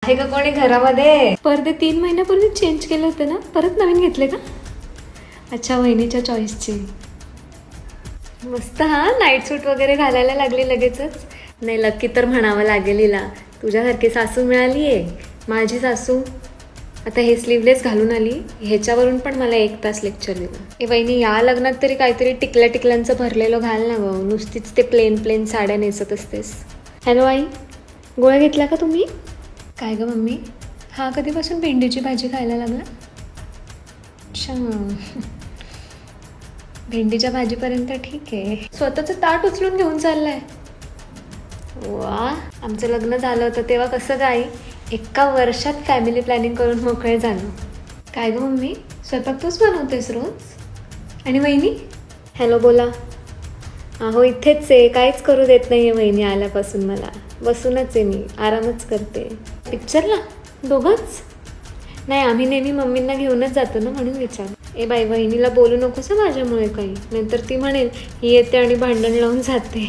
आहे का कोणी घरामध्ये? पडदे 3 महिन्यापूर्वी चेंज केले होते ना, परत नवीन घेतले का? अच्छा, वहिनीच्या चॉईसचे. मस्त. हा, नाईट सूट वगैरे घालायला लागली लगेचच. नाही, लकी तर म्हणावं लागेल हिला. तुझ्यासारखी सासू मिळाली आहे. माझी सासू आता हे स्लीवलेस घालून आली. ह्याच्यावरून पण मला 1 तास लेक्चर दिलं. ए वहिनी, या लग्नात तरी काहीतरी टिकल्यांचं भरलेलं घाल ना गं. नुसतीच ते प्लेन साड्या नेसत असतेस. हॅलो आई, गोळ्या घेतल्या का तुम्ही? काय गं मम्मी, हा कधीपासून भेंडीची भाजी खायला लागला? अच्छा, भेंडीच्या भाजीपर्यंत ठीक आहे. स्वतःचं ताट उचलून घेऊन चाललाय. वा, आमचं लग्न झालं होतं तेव्हा कसं काय 1 वर्षात फॅमिली प्लॅनिंग करून मोकळे झालो. काय गं मम्मी, स्वयंपाक तूच बनवतेस रोज? आणि वहिनी? हॅलो, बोला. अहो इथेच आहे, काहीच करू देत नाही आहे वहिनी आल्यापासून. मला बसूनच आहे, मी आरामच करते. पिक्चरला दोघंच? नाही, आम्ही नेहमी मम्मींना घेऊनच जातो ना, म्हणून विचार. ए बाई, वहिनीला बोलू नकोस माझ्यामुळे काही, नाहीतर ती म्हणेल ही येते आणि भांडण लावून जाते.